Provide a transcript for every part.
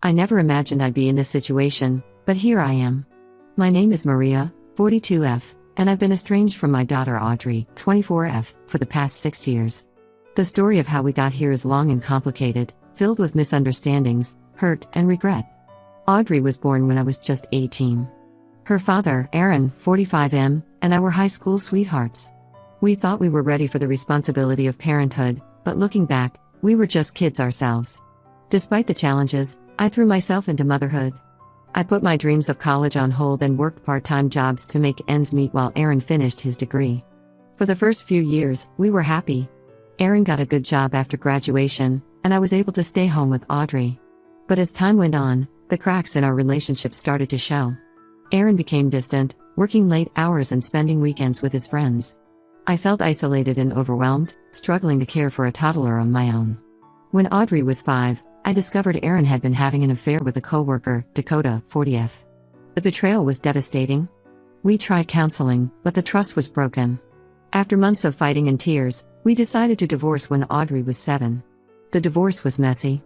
I never imagined I'd be in this situation, but here I am. My name is Maria, 42F, and I've been estranged from my daughter Audrey, 24F, for the past 6 years. The story of how we got here is long and complicated, filled with misunderstandings, hurt, and regret. Audrey was born when I was just 18. Her father, Aaron, 45M, and I were high school sweethearts. We thought we were ready for the responsibility of parenthood, but looking back, we were just kids ourselves. Despite the challenges, I threw myself into motherhood. I put my dreams of college on hold and worked part-time jobs to make ends meet while Aaron finished his degree. For the first few years, we were happy. Aaron got a good job after graduation, and I was able to stay home with Audrey. But as time went on, the cracks in our relationship started to show. Aaron became distant, working late hours and spending weekends with his friends. I felt isolated and overwhelmed, struggling to care for a toddler on my own. When Audrey was 5, I discovered Aaron had been having an affair with a coworker, Dakota, 40F. The betrayal was devastating. We tried counseling, but the trust was broken. After months of fighting and tears, we decided to divorce when Audrey was 7. The divorce was messy.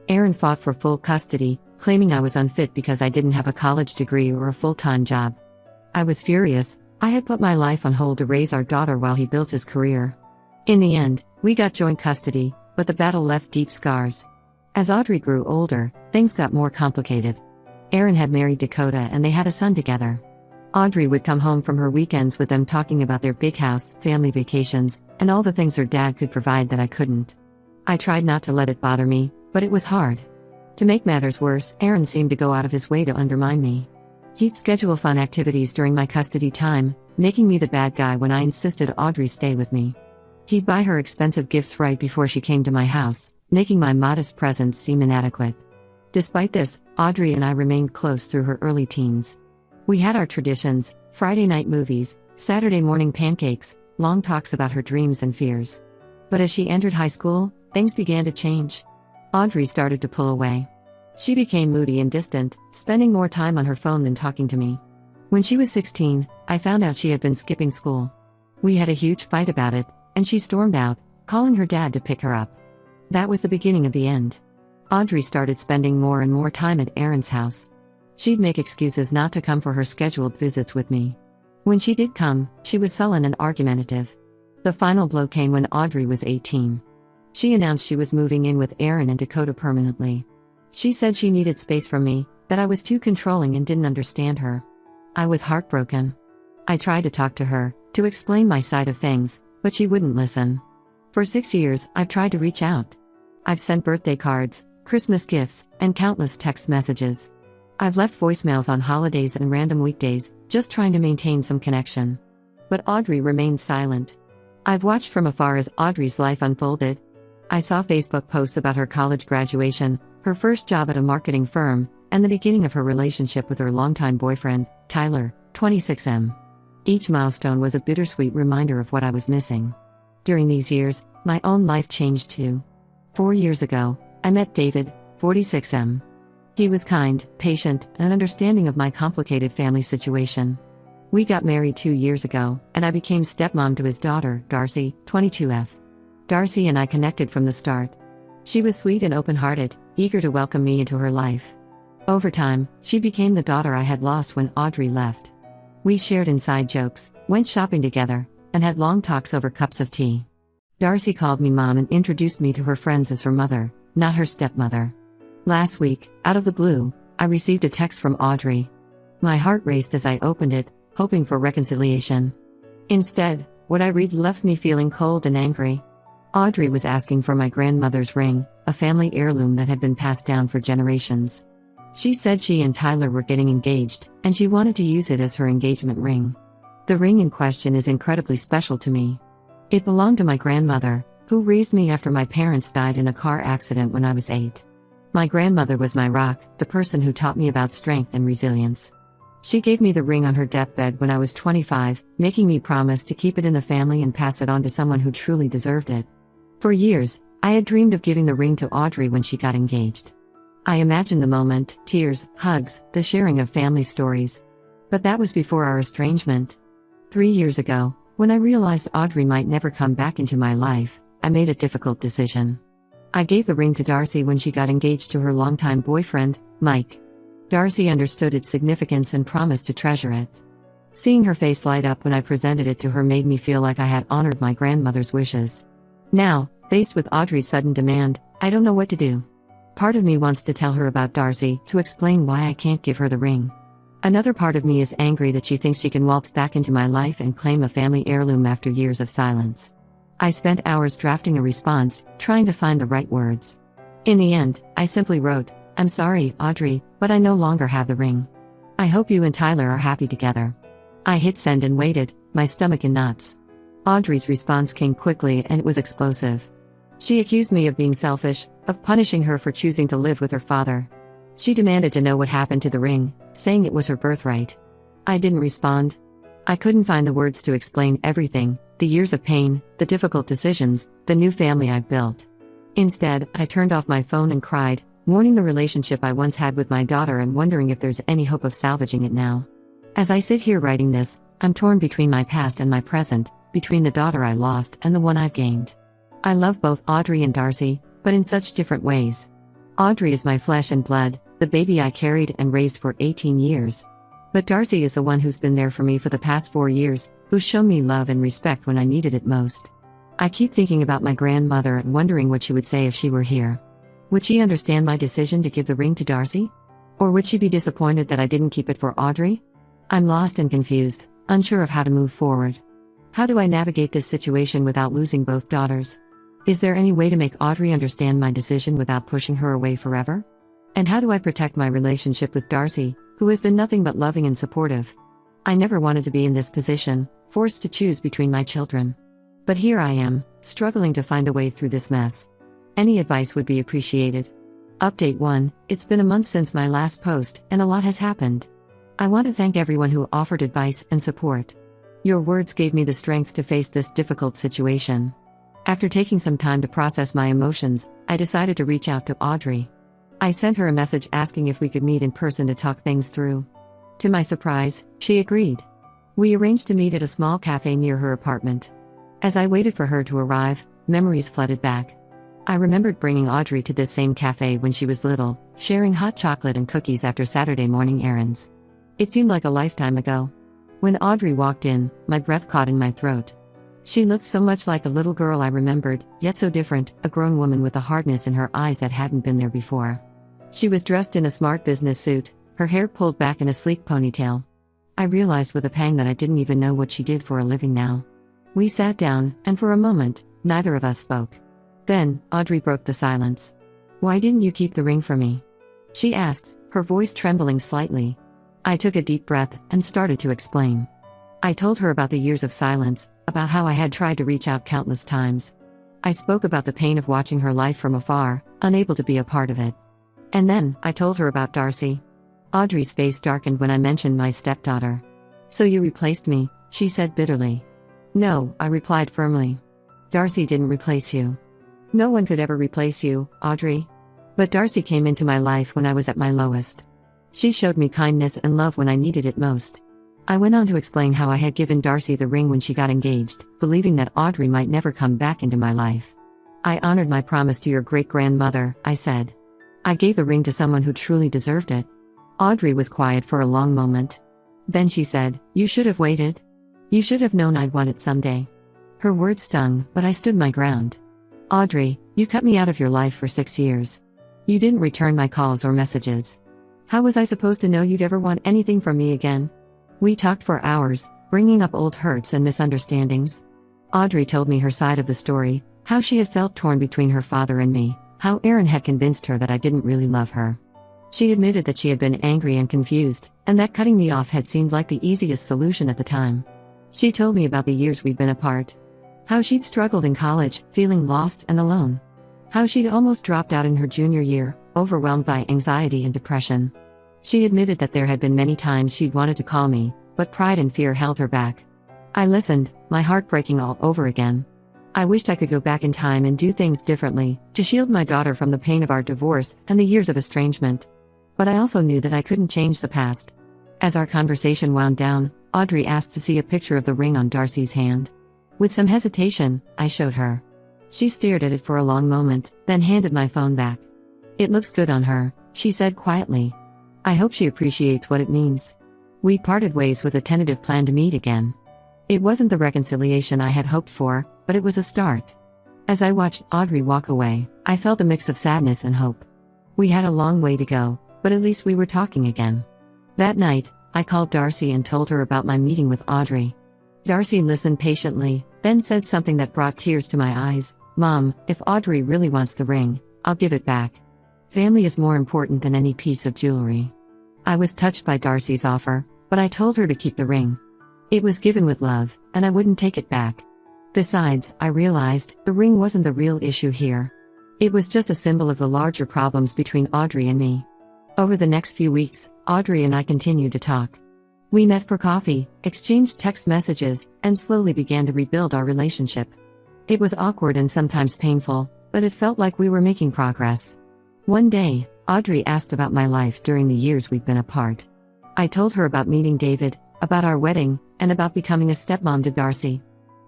Aaron fought for full custody, claiming I was unfit because I didn't have a college degree or a full-time job. I was furious. I had put my life on hold to raise our daughter while he built his career. In the end, we got joint custody, but the battle left deep scars. As Audrey grew older, things got more complicated. Aaron had married Dakota and they had a son together. Audrey would come home from her weekends with them talking about their big house, family vacations, and all the things her dad could provide that I couldn't. I tried not to let it bother me, but it was hard. To make matters worse, Aaron seemed to go out of his way to undermine me. He'd schedule fun activities during my custody time, making me the bad guy when I insisted Audrey stay with me. He'd buy her expensive gifts right before she came to my house, making my modest presence seem inadequate. Despite this, Audrey and I remained close through her early teens. We had our traditions: Friday night movies, Saturday morning pancakes, long talks about her dreams and fears. But as she entered high school, things began to change. Audrey started to pull away. She became moody and distant, spending more time on her phone than talking to me. When she was 16, I found out she had been skipping school. We had a huge fight about it, and she stormed out, calling her dad to pick her up. That was the beginning of the end. Audrey started spending more and more time at Aaron's house. She'd make excuses not to come for her scheduled visits with me. When she did come, she was sullen and argumentative. The final blow came when Audrey was 18. She announced she was moving in with Aaron and Dakota permanently. She said she needed space from me, that I was too controlling and didn't understand her. I was heartbroken. I tried to talk to her, to explain my side of things, but she wouldn't listen. For 6 years, I've tried to reach out. I've sent birthday cards, Christmas gifts, and countless text messages. I've left voicemails on holidays and random weekdays, just trying to maintain some connection. But Audrey remained silent. I've watched from afar as Audrey's life unfolded. I saw Facebook posts about her college graduation, her first job at a marketing firm, and the beginning of her relationship with her longtime boyfriend, Tyler, 26M. Each milestone was a bittersweet reminder of what I was missing. During these years, my own life changed too. 4 years ago, I met David, 46M. He was kind, patient, and understanding of my complicated family situation. We got married 2 years ago, and I became stepmom to his daughter, Darcy, 22F. Darcy and I connected from the start. She was sweet and open-hearted, eager to welcome me into her life. Over time, she became the daughter I had lost when Audrey left. We shared inside jokes, went shopping together, and had long talks over cups of tea. Darcy called me mom and introduced me to her friends as her mother, not her stepmother. Last week, out of the blue, I received a text from Audrey. My heart raced as I opened it, hoping for reconciliation. Instead, what I read left me feeling cold and angry. Audrey was asking for my grandmother's ring, a family heirloom that had been passed down for generations. She said she and Tyler were getting engaged, and she wanted to use it as her engagement ring. The ring in question is incredibly special to me. It belonged to my grandmother, who raised me after my parents died in a car accident when I was 8. My grandmother was my rock, the person who taught me about strength and resilience. She gave me the ring on her deathbed when I was 25, making me promise to keep it in the family and pass it on to someone who truly deserved it. For years, I had dreamed of giving the ring to Audrey when she got engaged. I imagined the moment, tears, hugs, the sharing of family stories. But that was before our estrangement. 3 years ago, when I realized Audrey might never come back into my life, I made a difficult decision. I gave the ring to Darcy when she got engaged to her longtime boyfriend, Mike. Darcy understood its significance and promised to treasure it. Seeing her face light up when I presented it to her made me feel like I had honored my grandmother's wishes. Now, faced with Audrey's sudden demand, I don't know what to do. Part of me wants to tell her about Darcy, to explain why I can't give her the ring. Another part of me is angry that she thinks she can waltz back into my life and claim a family heirloom after years of silence. I spent hours drafting a response, trying to find the right words. In the end, I simply wrote, "I'm sorry, Audrey, but I no longer have the ring. I hope you and Tyler are happy together." I hit send and waited, my stomach in knots. Audrey's response came quickly and it was explosive. She accused me of being selfish, of punishing her for choosing to live with her father. She demanded to know what happened to the ring, saying it was her birthright. I didn't respond. I couldn't find the words to explain everything, the years of pain, the difficult decisions, the new family I've built. Instead, I turned off my phone and cried, mourning the relationship I once had with my daughter and wondering if there's any hope of salvaging it now. As I sit here writing this, I'm torn between my past and my present, between the daughter I lost and the one I've gained. I love both Audrey and Darcy, but in such different ways. Audrey is my flesh and blood, the baby I carried and raised for 18 years. But Darcy is the one who's been there for me for the past 4 years, who's shown me love and respect when I needed it most. I keep thinking about my grandmother and wondering what she would say if she were here. Would she understand my decision to give the ring to Darcy? Or would she be disappointed that I didn't keep it for Audrey? I'm lost and confused, unsure of how to move forward. How do I navigate this situation without losing both daughters? Is there any way to make Audrey understand my decision without pushing her away forever? And how do I protect my relationship with Darcy, who has been nothing but loving and supportive? I never wanted to be in this position, forced to choose between my children. But here I am, struggling to find a way through this mess. Any advice would be appreciated. Update 1, it's been a month since my last post, and a lot has happened. I want to thank everyone who offered advice and support. Your words gave me the strength to face this difficult situation. After taking some time to process my emotions, I decided to reach out to Audrey. I sent her a message asking if we could meet in person to talk things through. To my surprise, she agreed. We arranged to meet at a small cafe near her apartment. As I waited for her to arrive, memories flooded back. I remembered bringing Audrey to this same cafe when she was little, sharing hot chocolate and cookies after Saturday morning errands. It seemed like a lifetime ago. When Audrey walked in, my breath caught in my throat. She looked so much like the little girl I remembered, yet so different, a grown woman with a hardness in her eyes that hadn't been there before. She was dressed in a smart business suit, her hair pulled back in a sleek ponytail. I realized with a pang that I didn't even know what she did for a living now. We sat down, and for a moment, neither of us spoke. Then, Audrey broke the silence. "Why didn't you keep the ring for me?" she asked, her voice trembling slightly. I took a deep breath and started to explain. I told her about the years of silence, about how I had tried to reach out countless times. I spoke about the pain of watching her life from afar, unable to be a part of it. And then, I told her about Darcy. Audrey's face darkened when I mentioned my stepdaughter. "So you replaced me," she said bitterly. "No," I replied firmly. "Darcy didn't replace you. No one could ever replace you, Audrey. But Darcy came into my life when I was at my lowest. She showed me kindness and love when I needed it most." I went on to explain how I had given Darcy the ring when she got engaged, believing that Audrey might never come back into my life. "I honored my promise to your great-grandmother," I said. "I gave the ring to someone who truly deserved it." Audrey was quiet for a long moment. Then she said, "You should have waited. You should have known I'd want it someday." Her words stung, but I stood my ground. "Audrey, you cut me out of your life for 6 years. You didn't return my calls or messages. How was I supposed to know you'd ever want anything from me again?" We talked for hours, bringing up old hurts and misunderstandings. Audrey told me her side of the story, how she had felt torn between her father and me, how Aaron had convinced her that I didn't really love her. She admitted that she had been angry and confused, and that cutting me off had seemed like the easiest solution at the time. She told me about the years we'd been apart. How she'd struggled in college, feeling lost and alone. How she'd almost dropped out in her junior year, overwhelmed by anxiety and depression. She admitted that there had been many times she'd wanted to call me, but pride and fear held her back. I listened, my heart breaking all over again. I wished I could go back in time and do things differently, to shield my daughter from the pain of our divorce and the years of estrangement. But I also knew that I couldn't change the past. As our conversation wound down, Audrey asked to see a picture of the ring on Darcy's hand. With some hesitation, I showed her. She stared at it for a long moment, then handed my phone back. "It looks good on her," she said quietly. "I hope she appreciates what it means." We parted ways with a tentative plan to meet again. It wasn't the reconciliation I had hoped for, but it was a start. As I watched Audrey walk away, I felt a mix of sadness and hope. We had a long way to go, but at least we were talking again. That night, I called Darcy and told her about my meeting with Audrey. Darcy listened patiently, then said something that brought tears to my eyes. "Mom, if Audrey really wants the ring, I'll give it back. Family is more important than any piece of jewelry." I was touched by Darcy's offer, but I told her to keep the ring. It was given with love, and I wouldn't take it back. Besides, I realized, the ring wasn't the real issue here. It was just a symbol of the larger problems between Audrey and me. Over the next few weeks, Audrey and I continued to talk. We met for coffee, exchanged text messages, and slowly began to rebuild our relationship. It was awkward and sometimes painful, but it felt like we were making progress. One day, Audrey asked about my life during the years we'd been apart. I told her about meeting David, about our wedding, and about becoming a stepmom to Darcy.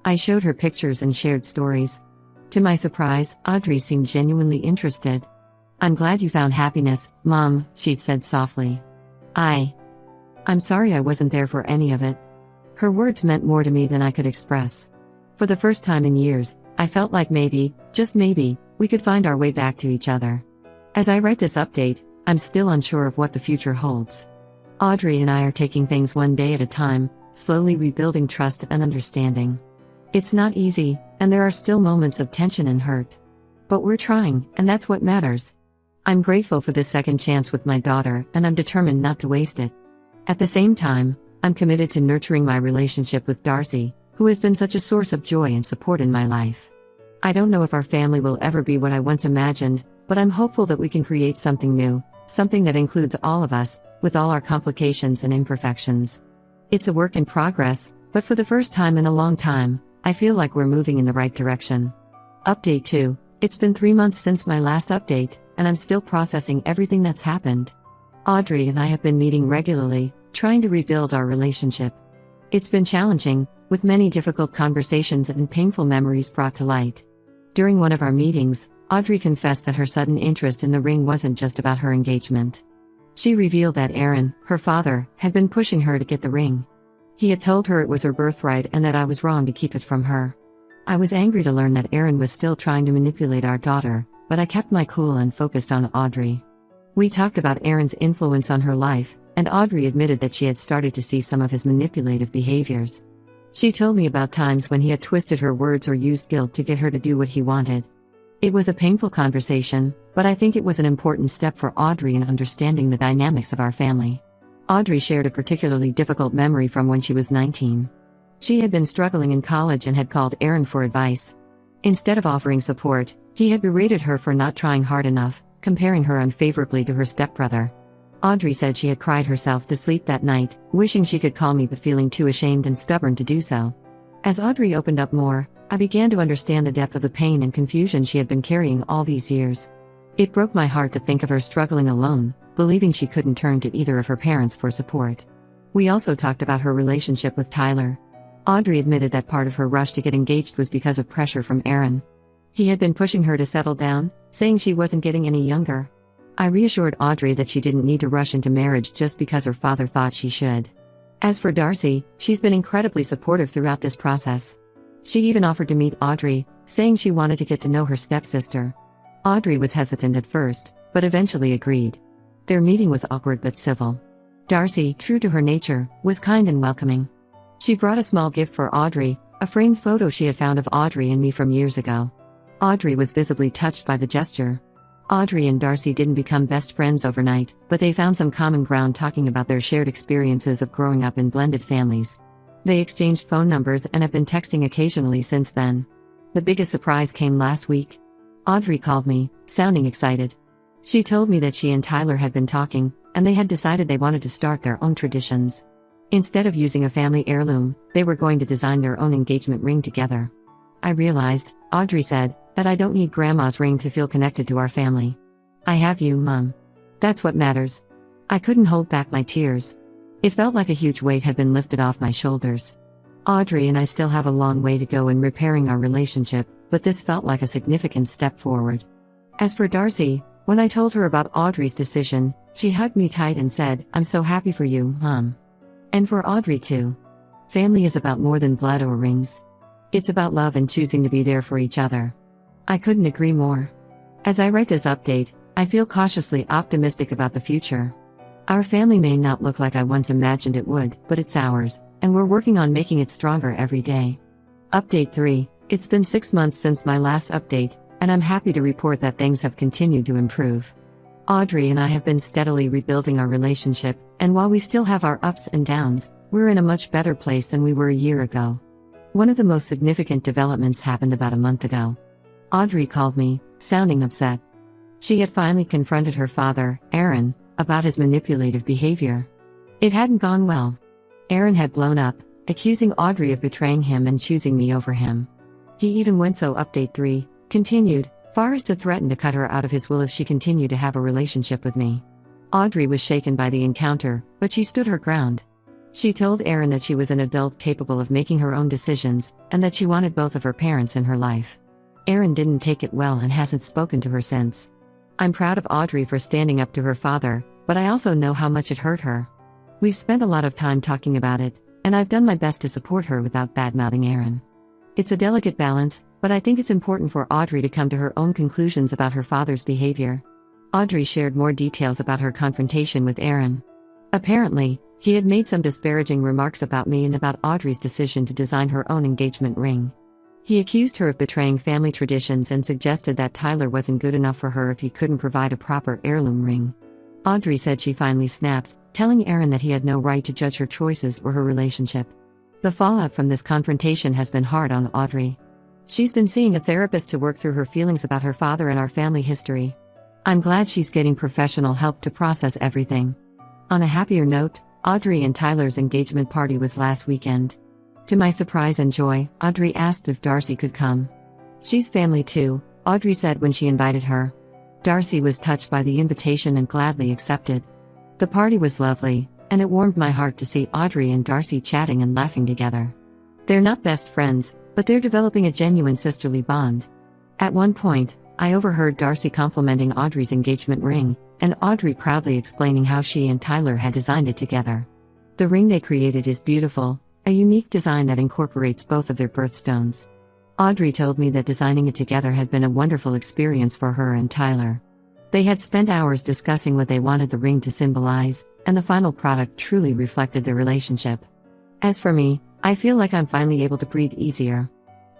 I showed her pictures and shared stories. To my surprise, Audrey seemed genuinely interested. "I'm glad you found happiness, Mom," she said softly. I'm sorry I wasn't there for any of it." Her words meant more to me than I could express. For the first time in years, I felt like maybe, just maybe, we could find our way back to each other. As I write this update, I'm still unsure of what the future holds. Audrey and I are taking things one day at a time, slowly rebuilding trust and understanding. It's not easy, and there are still moments of tension and hurt. But we're trying, and that's what matters. I'm grateful for this second chance with my daughter, and I'm determined not to waste it. At the same time, I'm committed to nurturing my relationship with Darcy, who has been such a source of joy and support in my life. I don't know if our family will ever be what I once imagined, but I'm hopeful that we can create something new, something that includes all of us, with all our complications and imperfections. It's a work in progress, but for the first time in a long time, I feel like we're moving in the right direction. Update 2. It's been 3 months since my last update, and I'm still processing everything that's happened. Audrey and I have been meeting regularly, trying to rebuild our relationship. It's been challenging, with many difficult conversations and painful memories brought to light. During one of our meetings, Audrey confessed that her sudden interest in the ring wasn't just about her engagement. She revealed that Aaron, her father, had been pushing her to get the ring. He had told her it was her birthright and that I was wrong to keep it from her. I was angry to learn that Aaron was still trying to manipulate our daughter, but I kept my cool and focused on Audrey. We talked about Aaron's influence on her life, and Audrey admitted that she had started to see some of his manipulative behaviors. She told me about times when he had twisted her words or used guilt to get her to do what he wanted. It was a painful conversation, but I think it was an important step for Audrey in understanding the dynamics of our family. Audrey shared a particularly difficult memory from when she was 19. She had been struggling in college and had called Aaron for advice. Instead of offering support, he had berated her for not trying hard enough, comparing her unfavorably to her stepbrother. Audrey said she had cried herself to sleep that night, wishing she could call me but feeling too ashamed and stubborn to do so. As Audrey opened up more, I began to understand the depth of the pain and confusion she had been carrying all these years. It broke my heart to think of her struggling alone, believing she couldn't turn to either of her parents for support. We also talked about her relationship with Tyler. Audrey admitted that part of her rush to get engaged was because of pressure from Aaron. He had been pushing her to settle down, saying she wasn't getting any younger. I reassured Audrey that she didn't need to rush into marriage just because her father thought she should. As for Darcy, she's been incredibly supportive throughout this process. She even offered to meet Audrey, saying she wanted to get to know her stepsister. Audrey was hesitant at first, but eventually agreed. Their meeting was awkward but civil. Darcy, true to her nature, was kind and welcoming. She brought a small gift for Audrey, a framed photo she had found of Audrey and me from years ago. Audrey was visibly touched by the gesture. Audrey and Darcy didn't become best friends overnight, but they found some common ground talking about their shared experiences of growing up in blended families. They exchanged phone numbers and have been texting occasionally since then. The biggest surprise came last week. Audrey called me, sounding excited. She told me that she and Tyler had been talking, and they had decided they wanted to start their own traditions. Instead of using a family heirloom, they were going to design their own engagement ring together. I realized, Audrey said, that I don't need Grandma's ring to feel connected to our family. I have you, Mom. That's what matters. I couldn't hold back my tears. It felt like a huge weight had been lifted off my shoulders. Audrey and I still have a long way to go in repairing our relationship, but this felt like a significant step forward. As for Darcy, when I told her about Audrey's decision, she hugged me tight and said, "I'm so happy for you, Mom." And for Audrey too. Family is about more than blood or rings. It's about love and choosing to be there for each other. I couldn't agree more. As I write this update, I feel cautiously optimistic about the future. Our family may not look like I once imagined it would, but it's ours, and we're working on making it stronger every day. Update 3. It's been 6 months since my last update, and I'm happy to report that things have continued to improve. Audrey and I have been steadily rebuilding our relationship, and while we still have our ups and downs, we're in a much better place than we were a year ago. One of the most significant developments happened about a month ago. Audrey called me, sounding upset. She had finally confronted her father, Aaron, about his manipulative behavior. It hadn't gone well. Aaron had blown up, accusing Audrey of betraying him and choosing me over him. He even went so update 3 continued, far as to threaten to cut her out of his will if she continued to have a relationship with me. Audrey was shaken by the encounter, but she stood her ground. She told Aaron that she was an adult capable of making her own decisions, and that she wanted both of her parents in her life. Aaron didn't take it well and hasn't spoken to her since. I'm proud of Audrey for standing up to her father, but I also know how much it hurt her. We've spent a lot of time talking about it, and I've done my best to support her without badmouthing Aaron. It's a delicate balance, but I think it's important for Audrey to come to her own conclusions about her father's behavior. Audrey shared more details about her confrontation with Aaron. Apparently, he had made some disparaging remarks about me and about Audrey's decision to design her own engagement ring. He accused her of betraying family traditions and suggested that Tyler wasn't good enough for her if he couldn't provide a proper heirloom ring. Audrey said she finally snapped, telling Aaron that he had no right to judge her choices or her relationship. The fallout from this confrontation has been hard on Audrey. She's been seeing a therapist to work through her feelings about her father and our family history. I'm glad she's getting professional help to process everything. On a happier note, Audrey and Tyler's engagement party was last weekend. To my surprise and joy, Audrey asked if Darcy could come. She's family too, Audrey said when she invited her. Darcy was touched by the invitation and gladly accepted. The party was lovely, and it warmed my heart to see Audrey and Darcy chatting and laughing together. They're not best friends, but they're developing a genuine sisterly bond. At one point, I overheard Darcy complimenting Audrey's engagement ring, and Audrey proudly explaining how she and Tyler had designed it together. The ring they created is beautiful, a unique design that incorporates both of their birthstones. Audrey told me that designing it together had been a wonderful experience for her and Tyler. They had spent hours discussing what they wanted the ring to symbolize, and the final product truly reflected their relationship. As for me, I feel like I'm finally able to breathe easier.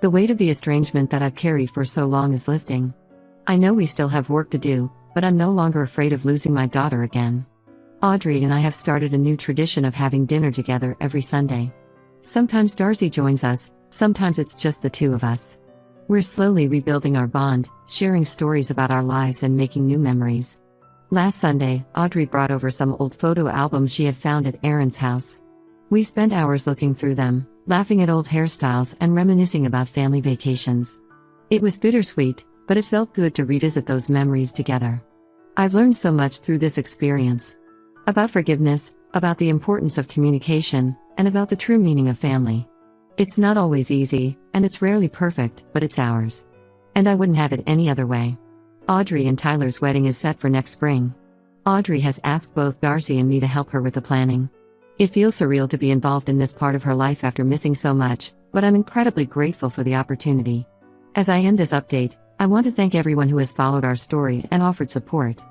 The weight of the estrangement that I've carried for so long is lifting. I know we still have work to do, but I'm no longer afraid of losing my daughter again. Audrey and I have started a new tradition of having dinner together every Sunday. Sometimes Darcy joins us, sometimes it's just the two of us. We're slowly rebuilding our bond, sharing stories about our lives and making new memories. Last Sunday, Audrey brought over some old photo albums she had found at Aaron's house. We spent hours looking through them, laughing at old hairstyles and reminiscing about family vacations. It was bittersweet, but it felt good to revisit those memories together. I've learned so much through this experience. About forgiveness, about the importance of communication, and about the true meaning of family. It's not always easy, and it's rarely perfect, but it's ours. And I wouldn't have it any other way. Audrey and Tyler's wedding is set for next spring. Audrey has asked both Darcy and me to help her with the planning. It feels surreal to be involved in this part of her life after missing so much, but I'm incredibly grateful for the opportunity. As I end this update, I want to thank everyone who has followed our story and offered support.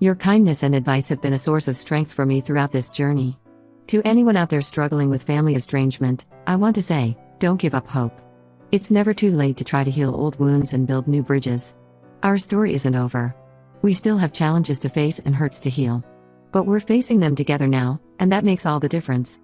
Your kindness and advice have been a source of strength for me throughout this journey. To anyone out there struggling with family estrangement, I want to say, don't give up hope. It's never too late to try to heal old wounds and build new bridges. Our story isn't over. We still have challenges to face and hurts to heal. But we're facing them together now, and that makes all the difference.